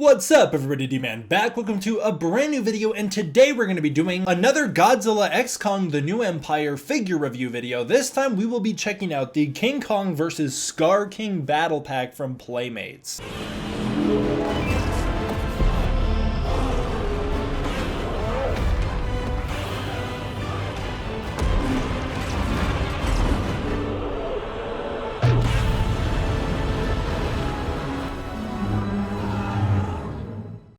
What's up everybody, D-Man back. Welcome to a brand new video, and today we're going to be doing another Godzilla X Kong The New Empire figure review video. This time we will be checking out the King Kong vs. Skar King battle pack from Playmates.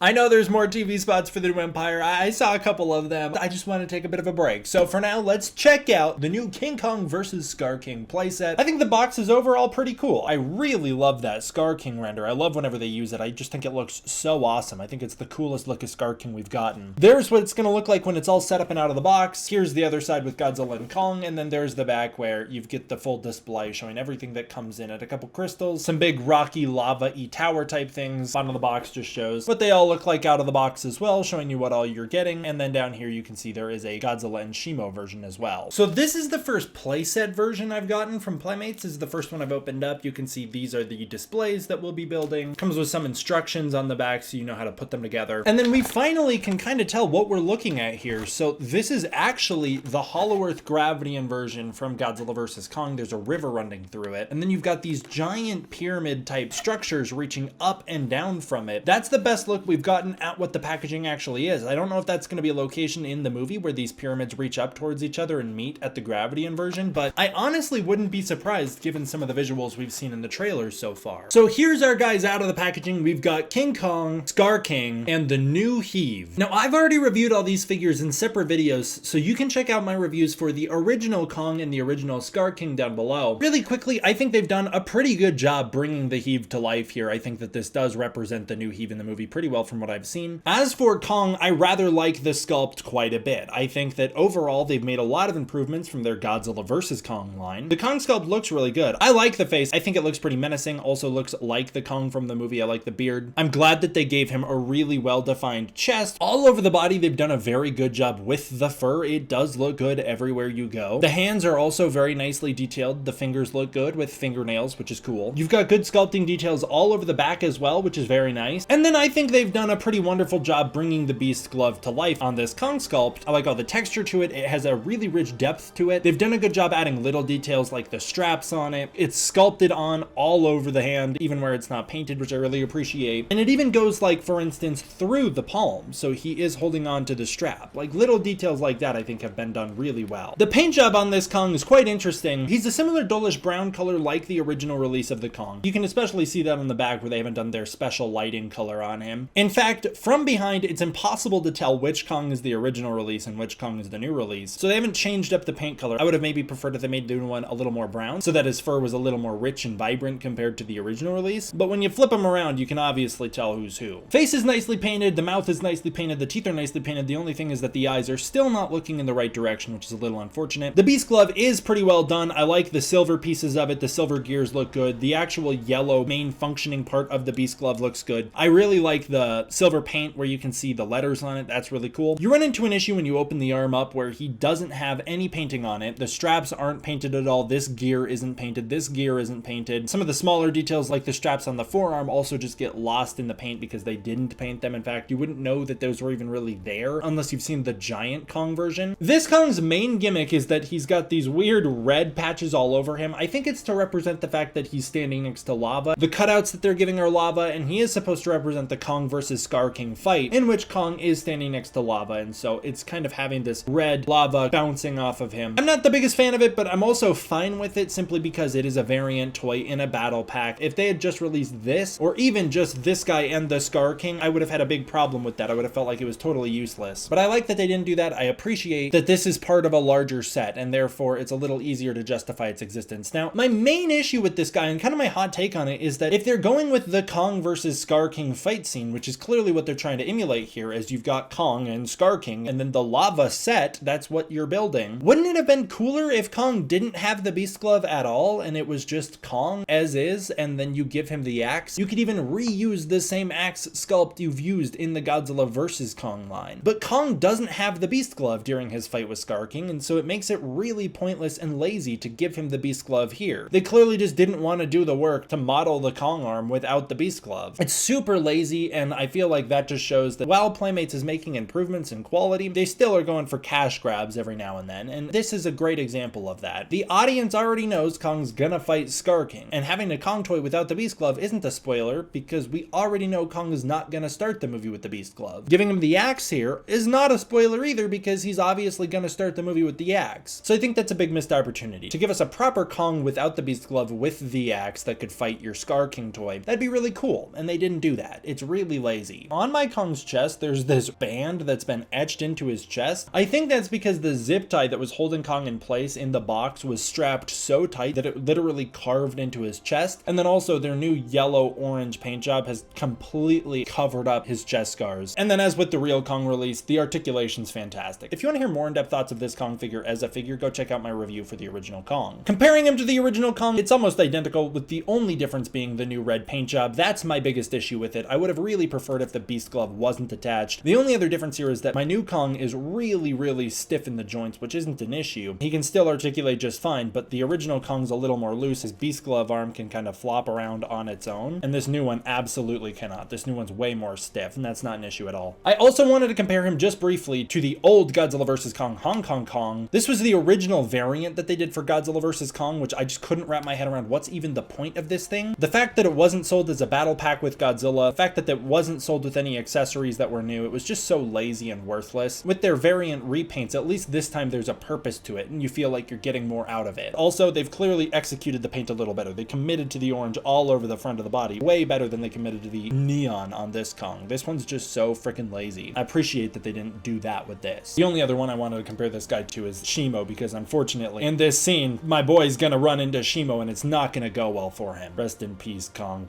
I know there's more TV spots for the New Empire. I saw a couple of them. I just want to take a bit of a break. So for now, let's check out the new King Kong vs. Skar King playset. I think the box is overall pretty cool. I really love that Skar King render. I love whenever they use it. I just think it looks so awesome. I think it's the coolest look of Skar King we've gotten. There's what it's going to look like when it's all set up and out of the box. Here's the other side with Godzilla and Kong, and then there's the back where you get the full display showing everything that comes in it. A couple crystals, some big rocky lava-y tower type things. Bottom of the box just shows what they all look like out of the box as well, showing you what all you're getting. And then down here you can see there is a Godzilla and Shimo version as well. So this is the first playset version I've gotten from Playmates. This is the first one I've opened up. You can see these are the displays that we'll be building. Comes with some instructions on the back so you know how to put them together. And then we finally can kind of tell what we're looking at here. So this is actually the Hollow Earth Gravitian version from Godzilla vs. Kong. There's a river running through it. And then you've got these giant pyramid type structures reaching up and down from it. That's the best look we've gotten at what the packaging actually is. I don't know if that's going to be a location in the movie where these pyramids reach up towards each other and meet at the Gravitian version, but I honestly wouldn't be surprised given some of the visuals we've seen in the trailers so far. So here's our guys out of the packaging. We've got King Kong, Skar King, and the new HEAV. Now I've already reviewed all these figures in separate videos, so you can check out my reviews for the original Kong and the original Skar King down below. Really quickly, I think they've done a pretty good job bringing the HEAV to life here. I think that this does represent the new HEAV in the movie pretty well from what I've seen. As for Kong, I rather like the sculpt quite a bit. I think that overall they've made a lot of improvements from their Godzilla vs. Kong line. The Kong sculpt looks really good. I like the face. I think it looks pretty menacing. Also looks like the Kong from the movie. I like the beard. I'm glad that they gave him a really well-defined chest. All over the body, they've done a very good job with the fur. It does look good everywhere you go. The hands are also very nicely detailed. The fingers look good with fingernails, which is cool. You've got good sculpting details all over the back as well, which is very nice. And then I think they've done a pretty wonderful job bringing the beast glove to life on this Kong sculpt. I like all the texture to it. It has a really rich depth to it. They've done a good job adding little details like the straps on it. It's sculpted on all over the hand, even where it's not painted, which I really appreciate. And it even goes, like, for instance, through the palm, so he is holding on to the strap. Like, little details like that I think have been done really well. The paint job on this Kong is quite interesting. He's a similar dullish brown color like the original release of the Kong. You can especially see that on the back where they haven't done their special lighting color on him. In fact, from behind, it's impossible to tell which Kong is the original release and which Kong is the new release. So they haven't changed up the paint color. I would have maybe preferred if they made the new one a little more brown so that his fur was a little more rich and vibrant compared to the original release. But when you flip him around, you can obviously tell who's who. Face is nicely painted. The mouth is nicely painted. The teeth are nicely painted. The only thing is that the eyes are still not looking in the right direction, which is a little unfortunate. The beast glove is pretty well done. I like the silver pieces of it. The silver gears look good. The actual yellow main functioning part of the beast glove looks good. I really like the silver paint where you can see the letters on it. That's really cool. You run into an issue when you open the arm up where he doesn't have any painting on it. The straps aren't painted at all. This gear isn't painted. This gear isn't painted. Some of the smaller details like the straps on the forearm also just get lost in the paint because they didn't paint them. In fact, you wouldn't know that those were even really there unless you've seen the giant Kong version. This Kong's main gimmick is that he's got these weird red patches all over him. I think it's to represent the fact that he's standing next to lava. The cutouts that they're giving are lava, and he is supposed to represent the Kong versus Skar King fight in which Kong is standing next to lava, and so it's kind of having this red lava bouncing off of him. I'm not the biggest fan of it, but I'm also fine with it simply because it is a variant toy in a battle pack. If they had just released this, or even just this guy and the Skar King, I would have had a big problem with that. I would have felt like it was totally useless. But I like that they didn't do that. I appreciate that this is part of a larger set, and therefore it's a little easier to justify its existence. Now, my main issue with this guy, and kind of my hot take on it, is that if they're going with the Kong versus Skar King fight scene, which is clearly what they're trying to emulate here, as you've got Kong and Skar King, and then the lava set, that's what you're building. Wouldn't it have been cooler if Kong didn't have the beast glove at all, and it was just Kong as is, and then you give him the axe? You could even reuse the same axe sculpt you've used in the Godzilla vs. Kong line. But Kong doesn't have the beast glove during his fight with Skar King, and so it makes it really pointless and lazy to give him the beast glove here. They clearly just didn't want to do the work to model the Kong arm without the beast glove. It's super lazy, and I feel like that just shows that while Playmates is making improvements in quality, they still are going for cash grabs every now and then, and this is a great example of that. The audience already knows Kong's gonna fight Skar King, and having a Kong toy without the Beast Glove isn't a spoiler because we already know Kong is not gonna start the movie with the Beast Glove. Giving him the axe here is not a spoiler either because he's obviously gonna start the movie with the axe. So I think that's a big missed opportunity. To give us a proper Kong without the Beast Glove with the axe that could fight your Skar King toy, that'd be really cool, and they didn't do that. It's really lazy. On my Kong's chest, there's this band that's been etched into his chest. I think that's because the zip tie that was holding Kong in place in the box was strapped so tight that it literally carved into his chest, and then also their new yellow-orange paint job has completely covered up his chest scars. And then as with the real Kong release, the articulation's fantastic. If you want to hear more in-depth thoughts of this Kong figure as a figure, go check out my review for the original Kong. Comparing him to the original Kong, it's almost identical, with the only difference being the new red paint job. That's my biggest issue with it. I would have really preferred if the Beast Glove wasn't attached. The only other difference here is that my new Kong is really stiff in the joints, which isn't an issue. He can still articulate just fine, but the original Kong's a little more loose. His Beast Glove arm can kind of flop around on its own, and this new one absolutely cannot. This new one's way more stiff, and that's not an issue at all. I also wanted to compare him just briefly to the old Godzilla vs. Kong Hong Kong Kong. This was the original variant that they did for Godzilla vs. Kong, which I just couldn't wrap my head around what's even the point of this thing. The fact that it wasn't sold as a battle pack with Godzilla, the fact that it wasn't sold with any accessories that were new, it was just so lazy and worthless. With their variant repaints, at least this time there's a purpose to it, and you feel like you're getting more out of it. Also, they've clearly executed the paint a little better. They committed to the orange all over the front of the body, way better than they committed to the neon on this Kong. This one's just so freaking lazy. I appreciate that they didn't do that with this. The only other one I wanted to compare this guy to is Shimo, because unfortunately, in this scene, my boy's gonna run into Shimo, and it's not gonna go well for him. Rest in peace, Kong.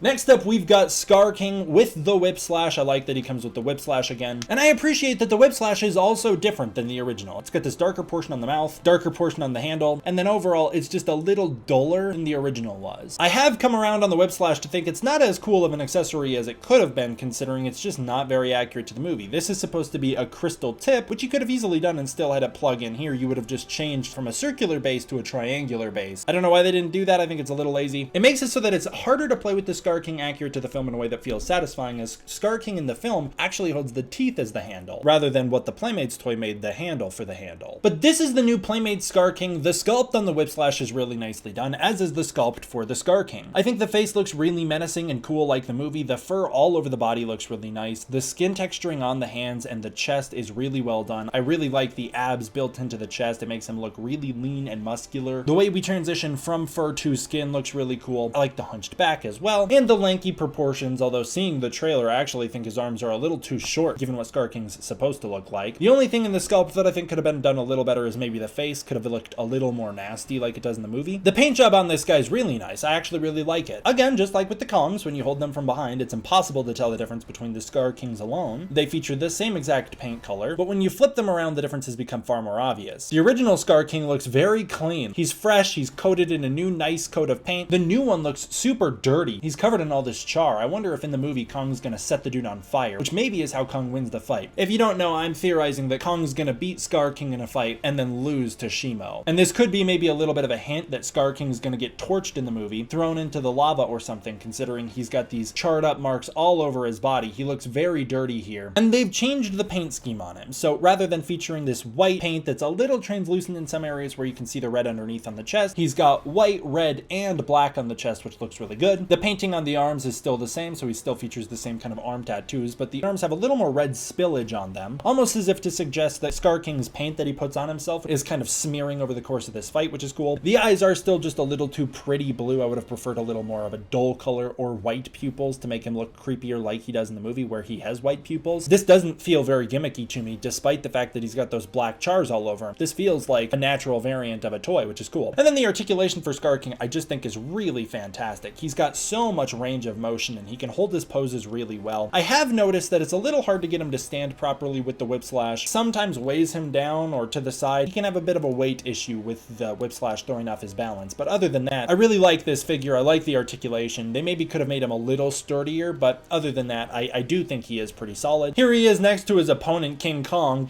Next up, we've got Skar King with the Whip Slash. I like that he comes with the Whip Slash again, and I appreciate that the Whip Slash is also different than the original. It's got this darker portion on the mouth, darker portion on the handle, and then overall, it's just a little duller than the original was. I have come around on the Whip Slash to think it's not as cool of an accessory as it could have been, considering it's just not very accurate to the movie. This is supposed to be a crystal tip, which you could have easily done and still had it plug in. Here, you would have just changed from a circular base to a triangular base. I don't know why they didn't do that. I think it's a little lazy. It makes it so that it's harder to play with the Skar King accurate to the film in a way that feels satisfying, as Skar King in the film actually holds the teeth as the handle, rather than what the Playmates toy made the handle for the handle. But this is the new Playmates Skar King. The sculpt on the Whip Slash is really nicely done, as is the sculpt for the Skar King. I think the face looks really menacing and cool like the movie. The fur all over the body looks really nice. The skin texturing on the hands and the chest is really well done. I really like the abs built into the chest. It makes him look really lean and muscular. The way we transition from fur to skin looks really cool. I like the hunched back as well, and the lanky proportions, although seeing the trailer, I actually think his arms are a little too short given what Skar King's supposed to look like. The only thing in the sculpt that I think could have been done a little better is maybe the face could have looked a little more nasty like it does in the movie. The paint job on this guy is really nice. I actually really like it. Again, just like with the Kongs, when you hold them from behind, it's impossible to tell the difference between the Skar Kings alone. They feature the same exact paint color, but when you flip them around, the differences become far more obvious. The original Skar King looks very clean. He's fresh, he's coated in a new nice coat of paint. The new one looks super dirty. He's covered in all this char. I wonder if in the movie Kong's gonna set the dude on fire, which maybe is how Kong wins the fight. If you don't know, I'm theorizing that Kong's gonna beat Skar King in a fight and then lose to Shimo. And this could be maybe a little bit of a hint that Skar King's gonna get torched in the movie, thrown into the lava or something, considering he's got these charred up marks all over his body. He looks very dirty here. And they've changed the paint scheme on him. So rather than featuring this white paint that's a little translucent in some areas where you can see the red underneath on the chest, he's got white, red, and black on the chest, which looks really good. The painting on the arms is still the same, so he still features the same kind of arm tattoos, but the arms have a little more red spillage on them, almost as if to suggest that Skar King's paint that he puts on himself is kind of smearing over the course of this fight, which is cool. The eyes are still just a little too pretty blue. I would have preferred a little more of a dull color or white pupils to make him look creepier like he does in the movie where he has white pupils. This doesn't feel very gimmicky to me, despite the fact that he's got those black chars all over him. This feels like a natural variant of a toy, which is cool. And then the articulation for Skar King I just think is really fantastic. He's got so much range of motion and he can hold his poses really well. I have noticed that it's a little hard to get him to stand properly with the Whip Slash. Sometimes weighs him down or to the side. He can have a bit of a weight issue with the Whip Slash throwing off his balance, but other than that, I really like this figure. I like the articulation. They maybe could have made him a little sturdier, but other than that, I do think he is pretty solid. Here he is next to his opponent, King Kong.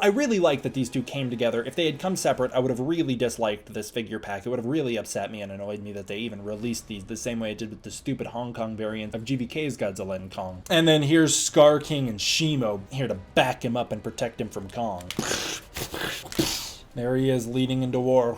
I really like that these two came together. If they had come separate, I would have really disliked this figure pack. It would have really upset me and annoyed me that they even released these the same way it did with the stupid Hong Kong variant of GVK's Godzilla and Kong. And then here's Skar King and Shimo here to back him up and protect him from Kong. There he is leading into war.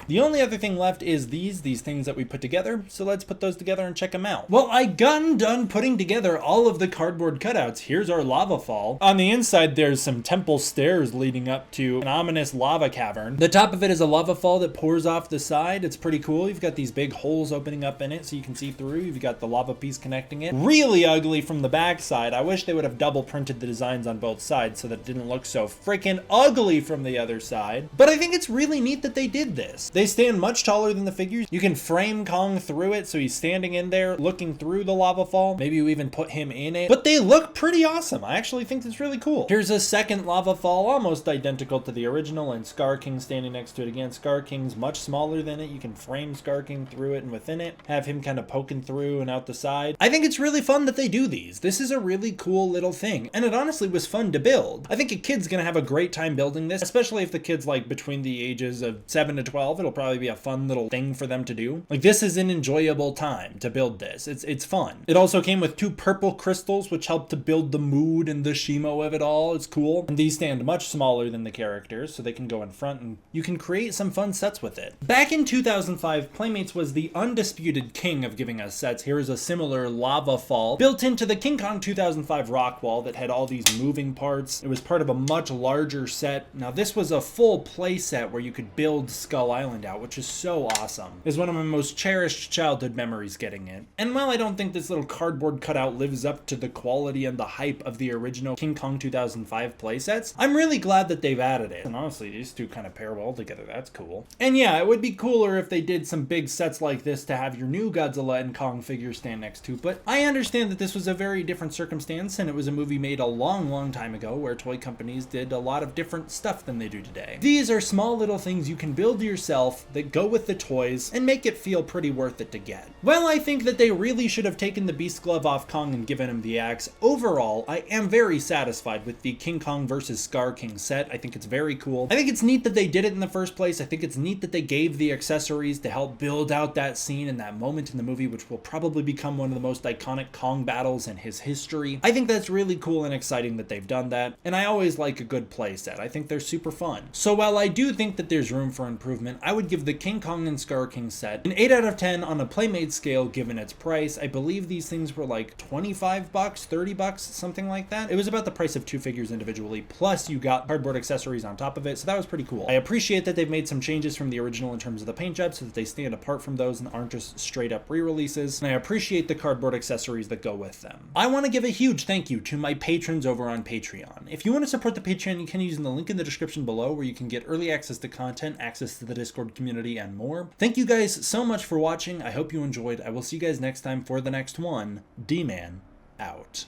The only other thing left is these things that we put together, so let's put those together and check them out. Well, I gotten done putting together all of the cardboard cutouts. Here's our lava fall. On the inside, there's some temple stairs leading up to an ominous lava cavern. The top of it is a lava fall that pours off the side. It's pretty cool. You've got these big holes opening up in it so you can see through. You've got the lava piece connecting it. Really ugly from the back side. I wish they would have double printed the designs on both sides so that it didn't look so freaking ugly from the other side. But I think it's really neat that they did this. They stand much taller than the figures. You can frame Kong through it so he's standing in there looking through the lava fall. Maybe you even put him in it. But they look pretty awesome. I actually think that's really cool. Here's a second lava fall, almost identical to the original, and Skar King standing next to it again. Skar King's much smaller than it. You can frame Skar King through it and within it. Have him kind of poking through and out the side. I think it's really fun that they do these. This is a really cool little thing. And it honestly was fun to build. I think a kid's gonna have a great time building this, especially if the kid's like between the ages of 7 to 12. It'll probably be a fun little thing for them to do. Like, this is an enjoyable time to build this. It's fun. It also came with 2 purple crystals, which help to build the mood and the Shimo of it all. It's cool. And these stand much smaller than the characters, so they can go in front and you can create some fun sets with it. Back in 2005, Playmates was the undisputed king of giving us sets. Here is a similar lava fall built into the King Kong 2005 rock wall that had all these moving parts. It was part of a much larger set. Now, this was a full play set where you could build Skull Island out, which is so awesome. It's one of my most cherished childhood memories getting it. And while I don't think this little cardboard cutout lives up to the quality and the hype of the original King Kong 2005 playsets, I'm really glad that they've added it. And honestly, these two kind of pair well together. That's cool. And yeah, it would be cooler if they did some big sets like this to have your new Godzilla and Kong figures stand next to, but I understand that this was a very different circumstance and it was a movie made a long time ago where toy companies did a lot of different stuff than they do today. These are small little things you can build yourself that go with the toys and make it feel pretty worth it to get. Well, I think that they really should have taken the beast glove off Kong and given him the axe. Overall, I am very satisfied with the King Kong vs. Skar King set. I think it's very cool. I think it's neat that they did it in the first place. I think it's neat that they gave the accessories to help build out that scene and that moment in the movie, which will probably become one of the most iconic Kong battles in his history. I think that's really cool and exciting that they've done that, and I always like a good play set. I think they're super fun. So while I do think that there's room for improvement, I would give the King Kong and Skar King set an 8 out of 10 on a Playmate scale given its price. I believe these things were like 25 bucks, 30 bucks, something like that. It was about the price of 2 figures individually, plus you got cardboard accessories on top of it, so that was pretty cool. I appreciate that they've made some changes from the original in terms of the paint job so that they stand apart from those and aren't just straight up re-releases, and I appreciate the cardboard accessories that go with them. I want to give a huge thank you to my patrons over on Patreon. If you want to support the Patreon, you can use the link in the description below where you can get early access to content, access to the Discord community, and more. Thank you guys so much for watching. I hope you enjoyed. I will see you guys next time for the next one. D-Man out.